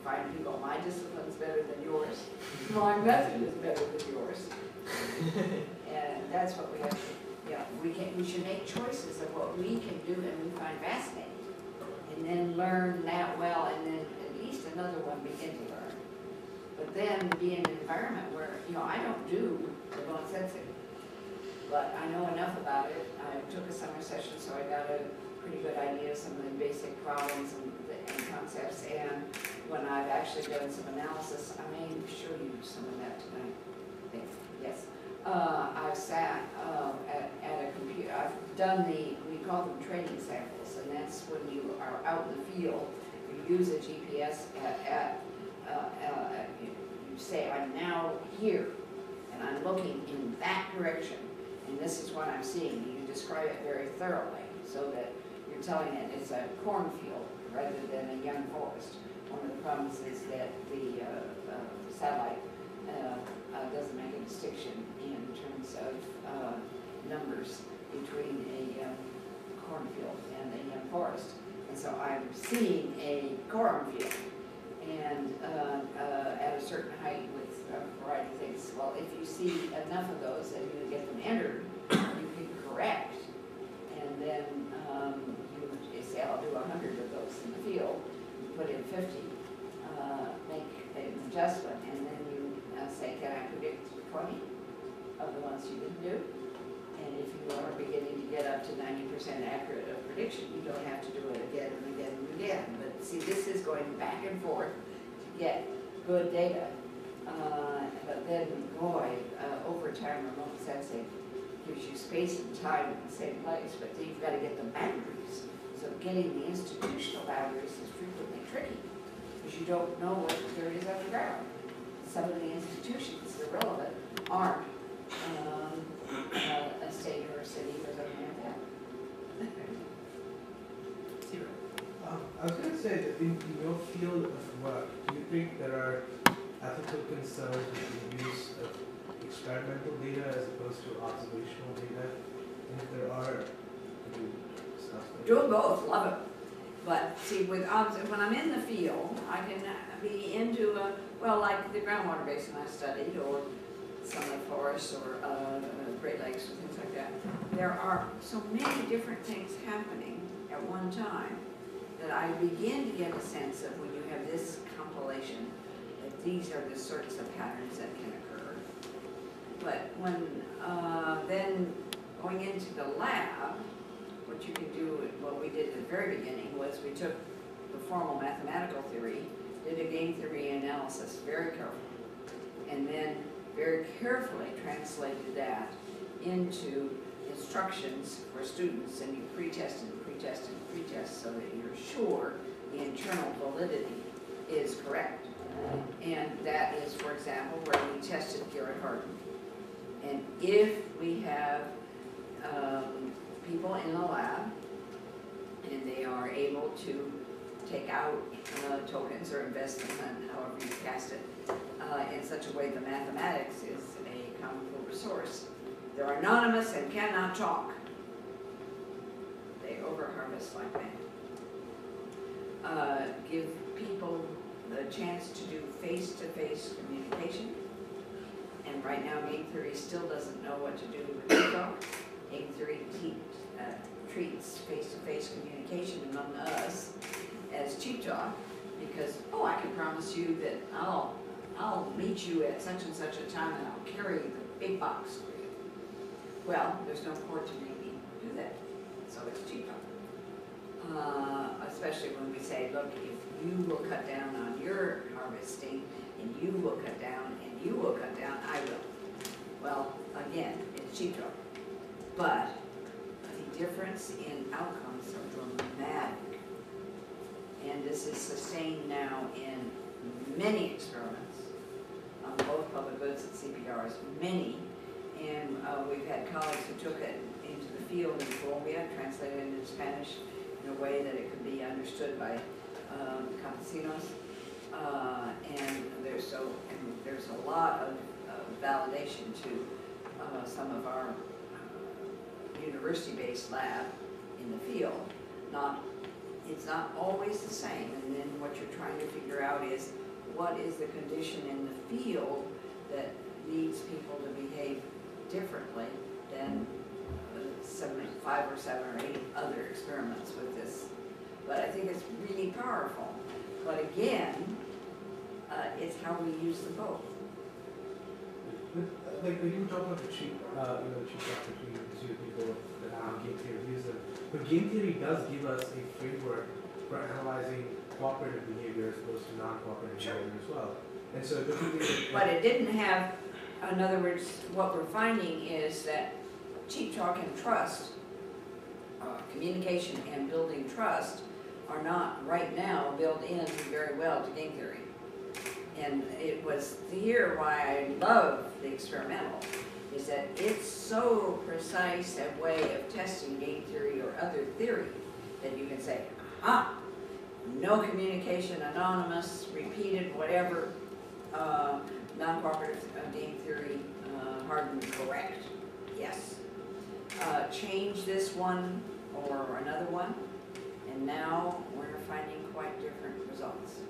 find people, my discipline's better than yours, my method is better than yours. And that's what we have to, we should make choices of what we can do and we find fascinating. And then learn that well, and then at least another one begin to learn. But then be in an environment where, I don't do the bone sensing, but I know enough about it. I took a summer session, so I got a pretty good idea of some of the basic problems and concepts. And when I've actually done some analysis, I may show you some of that tonight. Yes. I've sat at a computer. I've done we call them training samples, and that's when you are out in the field. You use a GPS you say, I'm now here, and I'm looking in that direction, and this is what I'm seeing. You describe it very thoroughly, so that you're telling it it's a cornfield rather than a young forest. One of the problems is that the satellite doesn't make a distinction in terms of numbers between a cornfield and a young forest. And so I'm seeing a cornfield, and at a certain height with a variety of things. Well, if you see enough of those and you get them entered, you can correct. And then you say, I'll do 100 of those in the field, you put in 50, make an adjustment, and then you say, can I predict 20 of the ones you didn't do? And if you are beginning to get up to 90% accurate of prediction, you don't have to do it again and again and again. But see, this is going back and forth to get good data. But then, boy, over time, remote sensing gives you space and time in the same place, but then you've got to get the boundaries. So getting the institutional boundaries is frequently tricky, because you don't know what there is underground. Some of the institutions that are relevant aren't a state or a city or something like that. Zero. I was going to say that in your field of work, do you think there are ethical concerns with the use of experimental data as opposed to observational data? And if there are, could you discuss that? Doing both, love it. But see, when I'm in the field, I can be into like the groundwater basin I studied, or some of the forests, or Great Lakes, or things like that. There are so many different things happening at one time that I begin to get a sense of, when you have this compilation, that these are the sorts of patterns that can occur. But when then going into the lab, what you can do, what we did at the very beginning was we took the formal mathematical theory, did a game theory analysis very carefully, and then very carefully translated that into instructions for students, and you pre-test and pre-test and pre-test so that you're sure the internal validity is correct. And that is, for example, where we tested Garrett Hardin. And if we have people in the lab and they are able to take out tokens or invest them, however you cast it, in such a way the mathematics is a common resource. They're anonymous and cannot talk. They overharvest like mad. Give people the chance to do face-to-face communication. And right now, game theory still doesn't know what to do with TikTok. Game theory treats face-to-face communication among us as cheap talk, because, oh, I can promise you that I'll meet you at such and such a time and I'll carry the big box for you. Well, there's no court to make me do that, so it's cheap talk. Especially when we say, look, if you will cut down on your harvesting, and you will cut down, and you will cut down, I will. Well, again, it's cheap talk. But the difference in outcomes are dramatic. And this is sustained now in many experiments on both public goods and CPRs, many. And we've had colleagues who took it into the field in Colombia, translated it into Spanish in a way that it could be understood by campesinos. And there's a lot of validation to some of our university-based lab in the field. It's not always the same, and then what you're trying to figure out out is, what is the condition in the field that leads people to behave differently than 5 or 7 or 8 other experiments with this. But I think it's really powerful. But again, it's how we use the both. Like when you talk about the cheap, cheap between zero people that game theory use them. But game theory does give us a framework for analyzing cooperative behavior as opposed to non-cooperative behavior as well. And so but it didn't have, in other words, what we're finding is that cheap talk and trust, communication and building trust, are not right now built in very well to game theory. And it was here why I love the experimental, is that it's so precise a way of testing game theory or other theory that you can say, aha, no communication, anonymous, repeated, whatever, non-cooperative game theory, hardened correct, yes. Change this one or another one, and now we're finding quite different results.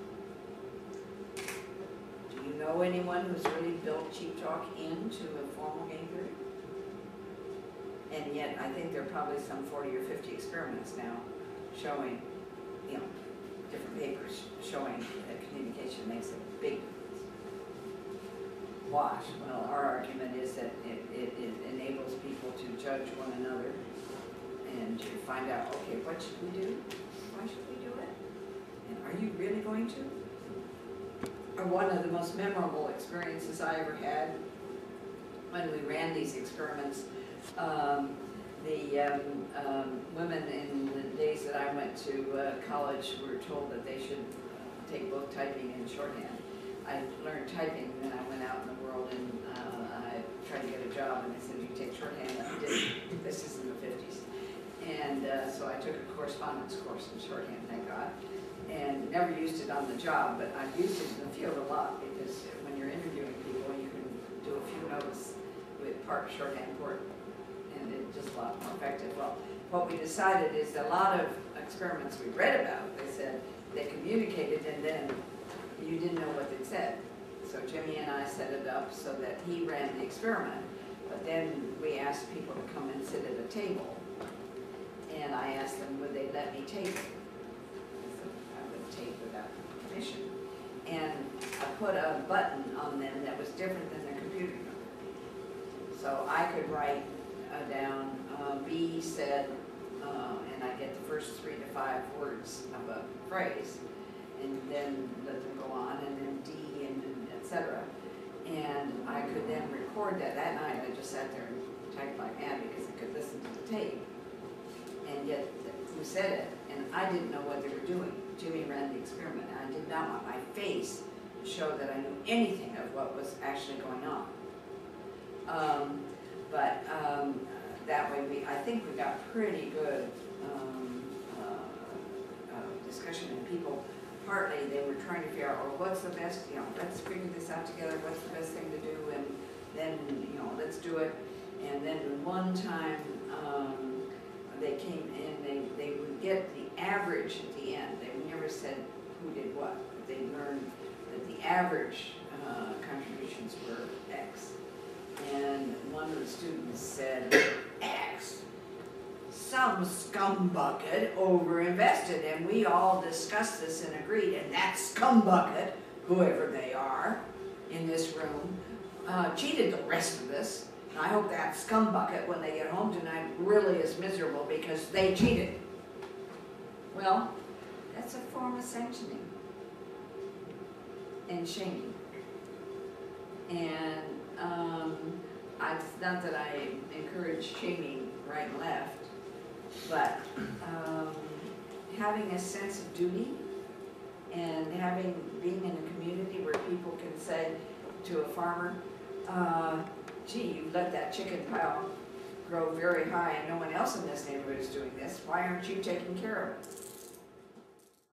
Do you know anyone who's really built cheap talk into a formal game theory? And yet, I think there are probably some 40 or 50 experiments now showing, different papers showing that communication makes a big difference. Why? Well, our argument is that it enables people to judge one another and to find out, okay, what should we do? Why should we do it? And are you really going to? One of the most memorable experiences I ever had when we ran these experiments, the women in the days that I went to college were told that they should take both typing and shorthand. I learned typing, and then I went out in the world and I tried to get a job, and they said, you take shorthand, and I did. This is in the 50s. And so I took a correspondence course in shorthand, thank God, and never used it on the job, but I've used it in the field a lot, because when you're interviewing people, you can do a few notes with part shorthand port, and it's just a lot more effective. Well, what we decided is that a lot of experiments we read about, they said they communicated and then you didn't know what they said. So Jimmy and I set it up so that he ran the experiment, but then we asked people to come and sit at a table, and I asked them, would they let me tape it? I would tape without permission. And I put a button on them that was different than their computer number. So I could write down, B said, and I get the first 3 to 5 words of a phrase, and then let them go on, and then D, and etc. And I could then record that. That night I just sat there and typed like mad because I could listen to the tape and get who said it, and I didn't know what they were doing. Jimmy ran the experiment, and I did not want my face to show that I knew anything of what was actually going on. That way I think we got pretty good discussion, and people, partly they were trying to figure out, well, what's the best, let's figure this out together, what's the best thing to do, and then, let's do it. And then one time they came in, they would get the average at the end. They never said who did what, but they learned that the average contributions were X. And one of the students said, X, some scumbucket over-invested, and we all discussed this and agreed, and that scumbucket, whoever they are in this room, cheated the rest of us. And I hope that scumbucket, when they get home tonight, really is miserable because they cheated. Well, that's a form of sanctioning and shaming. And it's not that I encourage shaming right and left, but having a sense of duty and being in a community where people can say to a farmer, gee, you let that chicken pile grow very high and no one else in this neighborhood is doing this, why aren't you taking care of it?